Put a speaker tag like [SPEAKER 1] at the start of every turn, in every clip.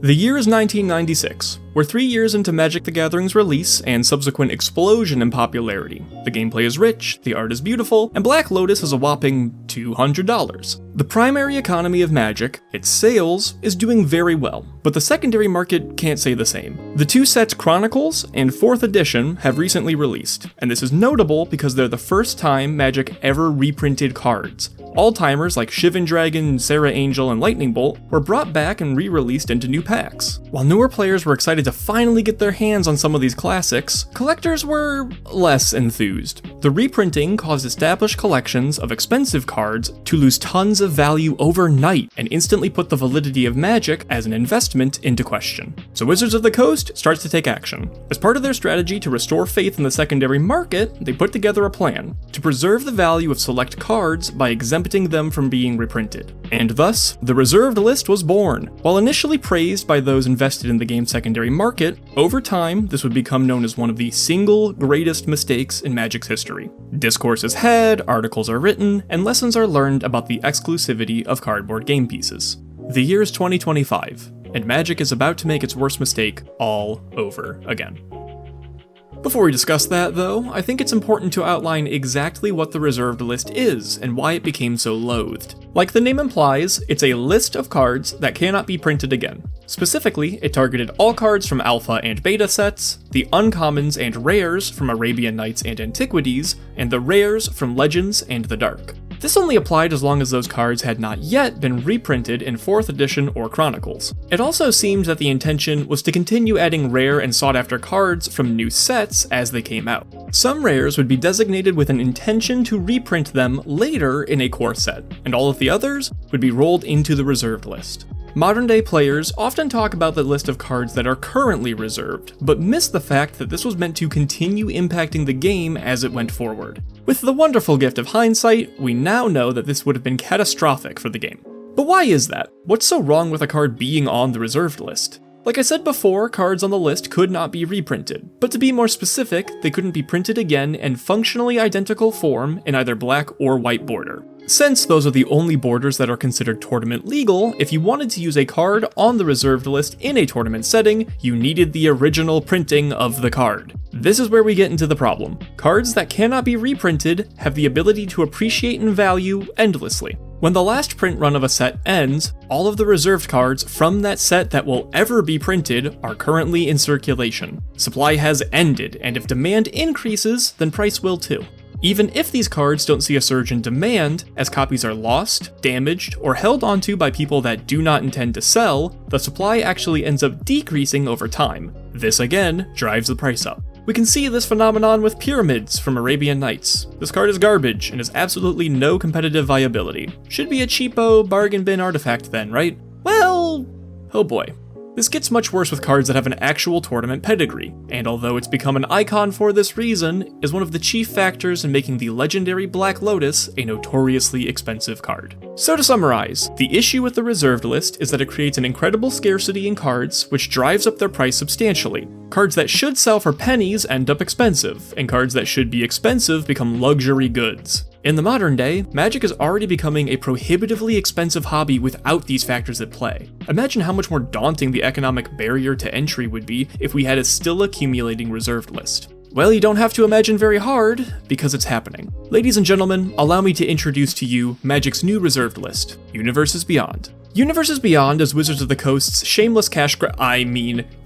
[SPEAKER 1] The year is 1996. We're 3 years into Magic the Gathering's release and subsequent explosion in popularity. The gameplay is rich, the art is beautiful, and Black Lotus is a whopping $200. The primary economy of Magic, its sales, is doing very well, but the secondary market can't say the same. The two sets Chronicles and 4th edition have recently released, and this is notable because they're the first time Magic ever reprinted cards. All-timers like Shivan Dragon, Sarah Angel, and Lightning Bolt were brought back and re-released into new packs. While newer players were excited to finally get their hands on some of these classics, collectors were less enthused. The reprinting caused established collections of expensive cards to lose tons of value overnight and instantly put the validity of Magic as an investment into question. So Wizards of the Coast starts to take action. As part of their strategy to restore faith in the secondary market, they put together a plan to preserve the value of select cards by exempting them from being reprinted. And thus, the reserved list was born. While initially praised by those invested in the game's secondary market, over time, this would become known as one of the single greatest mistakes in Magic's history. Discourse is had, articles are written, and lessons are learned about the exclusivity of cardboard game pieces. The year is 2025, and Magic is about to make its worst mistake all over again. Before we discuss that, though, I think it's important to outline exactly what the reserved list is and why it became so loathed. Like the name implies, it's a list of cards that cannot be printed again. Specifically, it targeted all cards from Alpha and Beta sets, the uncommons and rares from Arabian Nights and Antiquities, and the rares from Legends and the Dark. This only applied as long as those cards had not yet been reprinted in 4th edition or Chronicles. It also seemed that the intention was to continue adding rare and sought-after cards from new sets as they came out. Some rares would be designated with an intention to reprint them later in a core set, and all of the others would be rolled into the reserved list. Modern-day players often talk about the list of cards that are currently reserved, but miss the fact that this was meant to continue impacting the game as it went forward. With the wonderful gift of hindsight, we now know that this would have been catastrophic for the game. But why is that? What's so wrong with a card being on the reserved list? Like I said before, cards on the list could not be reprinted, but to be more specific, they couldn't be printed again in functionally identical form in either black or white border. Since those are the only borders that are considered tournament legal, if you wanted to use a card on the reserved list in a tournament setting, you needed the original printing of the card. This is where we get into the problem. Cards that cannot be reprinted have the ability to appreciate in value endlessly. When the last print run of a set ends, all of the reserved cards from that set that will ever be printed are currently in circulation. Supply has ended, and if demand increases, then price will too. Even if these cards don't see a surge in demand, as copies are lost, damaged, or held onto by people that do not intend to sell, the supply actually ends up decreasing over time. This again drives the price up. We can see this phenomenon with Pyramids from Arabian Nights. This card is garbage and has absolutely no competitive viability. Should be a cheapo bargain bin artifact then, right? Well, oh boy. This gets much worse with cards that have an actual tournament pedigree, and although it's become an icon for this reason, is one of the chief factors in making the legendary Black Lotus a notoriously expensive card. So to summarize, the issue with the reserved list is that it creates an incredible scarcity in cards, which drives up their price substantially. Cards that should sell for pennies end up expensive, and cards that should be expensive become luxury goods. In the modern day, Magic is already becoming a prohibitively expensive hobby without these factors at play. Imagine how much more daunting the economic barrier to entry would be if we had a still accumulating reserved list. Well, you don't have to imagine very hard, because it's happening. Ladies and gentlemen, allow me to introduce to you Magic's new reserved list, Universes Beyond. Universes Beyond is Wizards of the Coast's shameless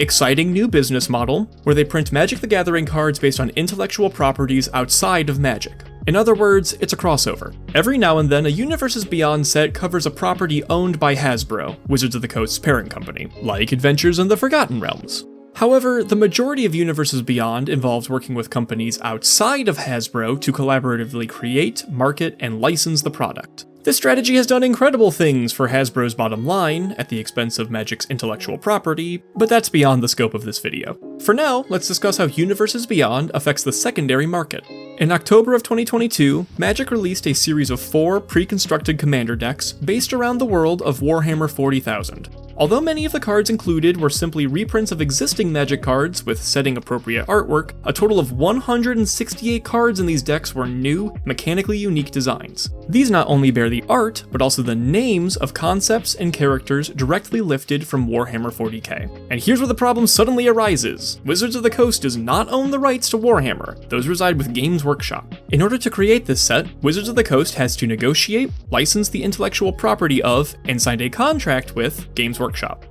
[SPEAKER 1] exciting new business model, where they print Magic the Gathering cards based on intellectual properties outside of Magic. In other words, it's a crossover. Every now and then, a Universes Beyond set covers a property owned by Hasbro, Wizards of the Coast's parent company, like Adventures in the Forgotten Realms. However, the majority of Universes Beyond involves working with companies outside of Hasbro to collaboratively create, market, and license the product. This strategy has done incredible things for Hasbro's bottom line, at the expense of Magic's intellectual property, but that's beyond the scope of this video. For now, let's discuss how Universes Beyond affects the secondary market. In October of 2022, Magic released a series of 4 pre-constructed commander decks based around the world of Warhammer 40,000. Although many of the cards included were simply reprints of existing Magic cards with setting-appropriate artwork, a total of 168 cards in these decks were new, mechanically unique designs. These not only bear the art, but also the names of concepts and characters directly lifted from Warhammer 40k. And here's where the problem suddenly arises. Wizards of the Coast does not own the rights to Warhammer. Those reside with Games Workshop. In order to create this set, Wizards of the Coast has to negotiate, license the intellectual property of, and sign a contract with Games Workshop.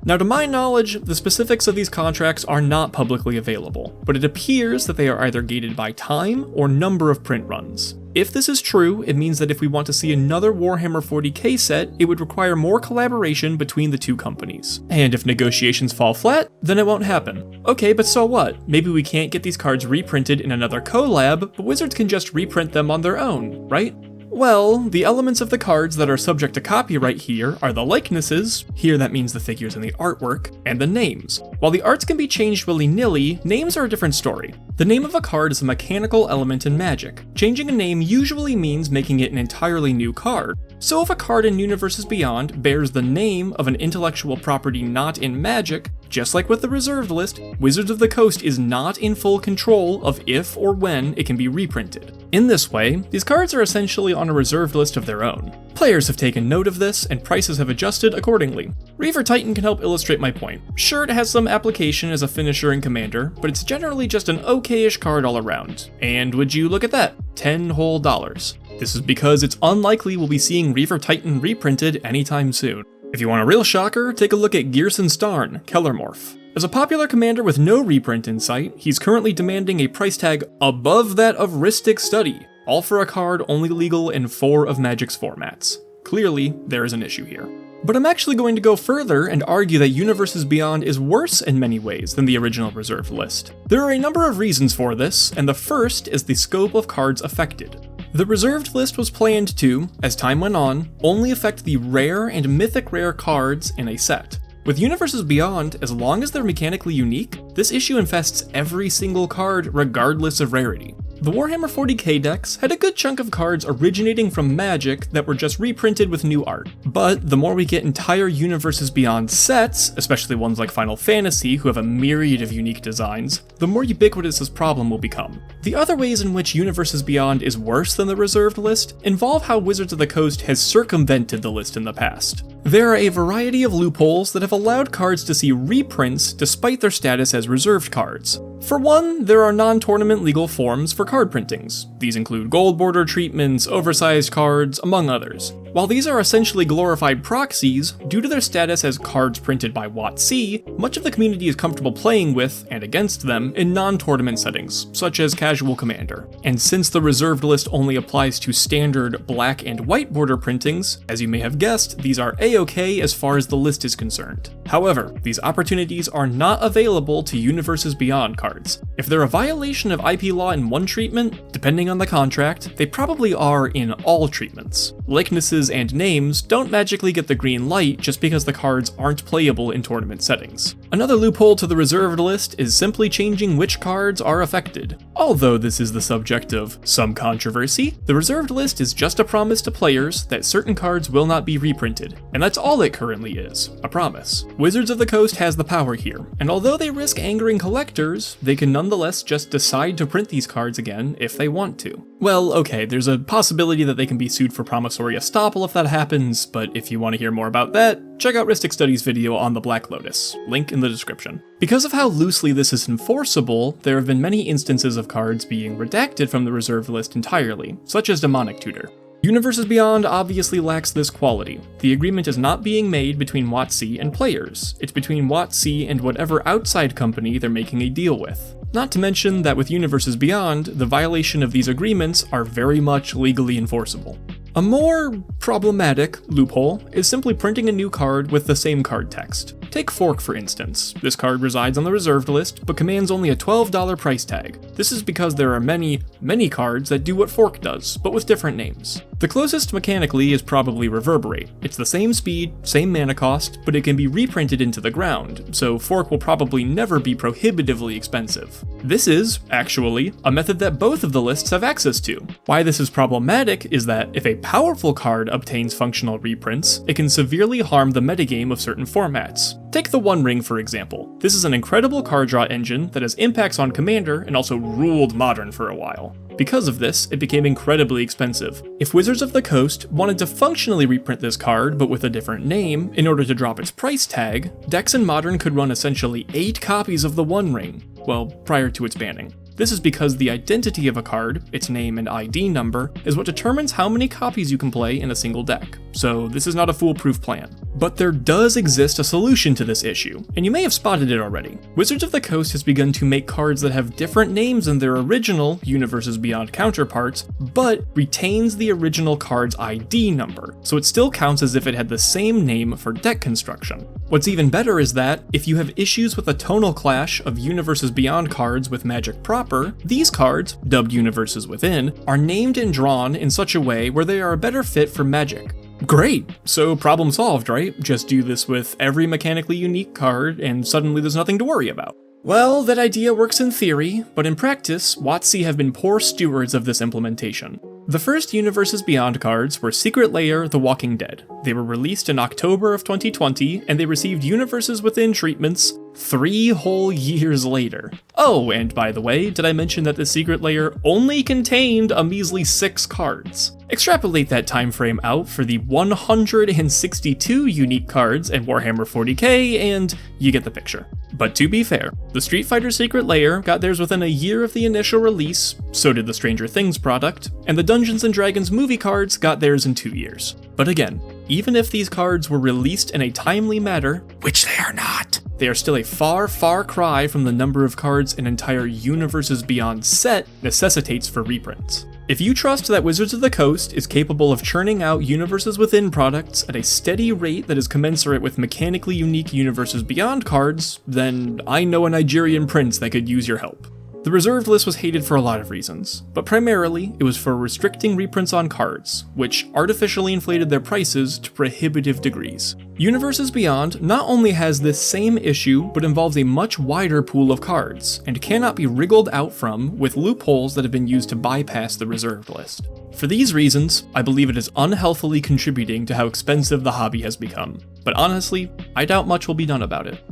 [SPEAKER 1] Now, to my knowledge, the specifics of these contracts are not publicly available, but it appears that they are either gated by time or number of print runs. If this is true, it means that if we want to see another Warhammer 40k set, it would require more collaboration between the two companies. And if negotiations fall flat, then it won't happen. Okay, but so what? Maybe we can't get these cards reprinted in another collab, but Wizards can just reprint them on their own, right? Well, the elements of the cards that are subject to copyright here are the likenesses, here that means the figures in the artwork, and the names. While the arts can be changed willy-nilly, names are a different story. The name of a card is a mechanical element in Magic. Changing a name usually means making it an entirely new card. So if a card in Universes Beyond bears the name of an intellectual property not in Magic, just like with the reserved list, Wizards of the Coast is not in full control of if or when it can be reprinted. In this way, these cards are essentially on a reserved list of their own. Players have taken note of this, and prices have adjusted accordingly. Reaver Titan can help illustrate my point. Sure, it has some application as a finisher and commander, but it's generally just an okay-ish card all around. And would you look at that? $10 whole. This is because it's unlikely we'll be seeing Reaver Titan reprinted anytime soon. If you want a real shocker, take a look at Gearson Starn, Kellermorph. As a popular commander with no reprint in sight, he's currently demanding a price tag above that of Rhystic Study, all for a card only legal in 4 of Magic's formats. Clearly, there is an issue here. But I'm actually going to go further and argue that Universes Beyond is worse in many ways than the original reserved list. There are a number of reasons for this, and the first is the scope of cards affected. The reserved list was planned to, as time went on, only affect the rare and mythic rare cards in a set. With Universes Beyond, as long as they're mechanically unique, this issue infests every single card regardless of rarity. The Warhammer 40k decks had a good chunk of cards originating from Magic that were just reprinted with new art. But the more we get entire Universes Beyond sets, especially ones like Final Fantasy who have a myriad of unique designs, the more ubiquitous this problem will become. The other ways in which Universes Beyond is worse than the reserved list involve how Wizards of the Coast has circumvented the list in the past. There are a variety of loopholes that have allowed cards to see reprints despite their status as reserved cards. For one, there are non-tournament legal forms for card printings. These include gold border treatments, oversized cards, among others. While these are essentially glorified proxies, due to their status as cards printed by WotC, much of the community is comfortable playing with, and against them, in non-tournament settings, such as Casual Commander. And since the reserved list only applies to standard black and white border printings, as you may have guessed, these are a-okay as far as the list is concerned. However, these opportunities are not available to Universes Beyond cards. If they're a violation of IP law in one treatment, depending on the contract, they probably are in all treatments. Likenesses and names don't magically get the green light just because the cards aren't playable in tournament settings. Another loophole to the reserved list is simply changing which cards are affected. Although this is the subject of some controversy, the reserved list is just a promise to players that certain cards will not be reprinted, and that's all it currently is, a promise. Wizards of the Coast has the power here, and although they risk angering collectors, they can nonetheless just decide to print these cards again if they want to. Well, okay, there's a possibility that they can be sued for promissory estoppel if that happens, but if you want to hear more about that, check out Rhystic Study's video on the Black Lotus, link in the description. Because of how loosely this is enforceable, there have been many instances of cards being redacted from the reserved list entirely, such as Demonic Tutor. Universes Beyond obviously lacks this quality. The agreement is not being made between WotC and players. It's between WotC and whatever outside company they're making a deal with. Not to mention that with Universes Beyond, the violation of these agreements are very much legally enforceable. A more problematic loophole is simply printing a new card with the same card text. Take Fork for instance. This card resides on the reserved list, but commands only a $12 price tag. This is because there are many cards that do what Fork does, but with different names. The closest mechanically is probably Reverberate. It's the same speed, same mana cost, but it can be reprinted into the ground, so Fork will probably never be prohibitively expensive. This is, actually, a method that both of the lists have access to. Why this is problematic is that if a powerful card obtains functional reprints, it can severely harm the metagame of certain formats. Take the One Ring for example. This is an incredible card draw engine that has impacts on Commander and also ruled Modern for a while. Because of this, it became incredibly expensive. If Wizards of the Coast wanted to functionally reprint this card, but with a different name, in order to drop its price tag, decks in Modern could run essentially 8 copies of the One Ring, well, prior to its banning. This is because the identity of a card, its name and ID number, is what determines how many copies you can play in a single deck, so this is not a foolproof plan. But there does exist a solution to this issue, and you may have spotted it already. Wizards of the Coast has begun to make cards that have different names than their original Universes Beyond counterparts, but retains the original card's ID number, so it still counts as if it had the same name for deck construction. What's even better is that, if you have issues with a tonal clash of Universes Beyond cards with Magic proper, these cards, dubbed Universes Within, are named and drawn in such a way where they are a better fit for Magic. Great! So problem solved, right? Just do this with every mechanically unique card, and suddenly there's nothing to worry about. Well, that idea works in theory, but in practice, WotC have been poor stewards of this implementation. The first Universes Beyond cards were Secret Lair, The Walking Dead. They were released in October of 2020, and they received Universes Within treatments 3 whole years later. Oh, and by the way, did I mention that the Secret Lair only contained a measly 6 cards? Extrapolate that time frame out for the 162 unique cards in Warhammer 40k, and you get the picture. But to be fair, the Street Fighter Secret Lair got theirs within a year of the initial release, so did the Stranger Things product, and the Dungeons & Dragons movie cards got theirs in 2 years. But again, even if these cards were released in a timely manner, which they are not, they are still a far, far cry from the number of cards an entire Universes Beyond set necessitates for reprints. If you trust that Wizards of the Coast is capable of churning out Universes Within products at a steady rate that is commensurate with mechanically unique Universes Beyond cards, then I know a Nigerian prince that could use your help. The reserved list was hated for a lot of reasons, but primarily it was for restricting reprints on cards, which artificially inflated their prices to prohibitive degrees. Universes Beyond not only has this same issue, but involves a much wider pool of cards, and cannot be wriggled out from with loopholes that have been used to bypass the reserved list. For these reasons, I believe it is unhealthily contributing to how expensive the hobby has become, but honestly, I doubt much will be done about it.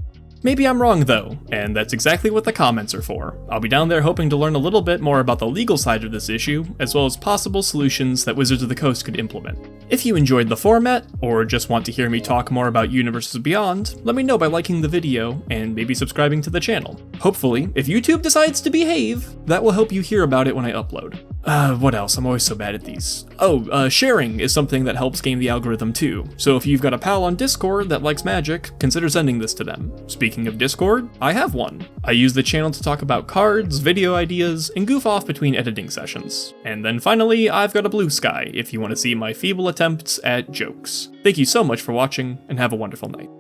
[SPEAKER 1] Maybe I'm wrong though, and that's exactly what the comments are for. I'll be down there hoping to learn a little bit more about the legal side of this issue, as well as possible solutions that Wizards of the Coast could implement. If you enjoyed the format, or just want to hear me talk more about Universes Beyond, let me know by liking the video, and maybe subscribing to the channel. Hopefully, if YouTube decides to behave, that will help you hear about it when I upload. What else? I'm always so bad at these. Sharing is something that helps game the algorithm too, so if you've got a pal on Discord that likes Magic, consider sending this to them. Speaking of Discord, I have one. I use the channel to talk about cards, video ideas, and goof off between editing sessions. And then finally, I've got a Blue Sky if you want to see my feeble attempts at jokes. Thank you so much for watching, and have a wonderful night.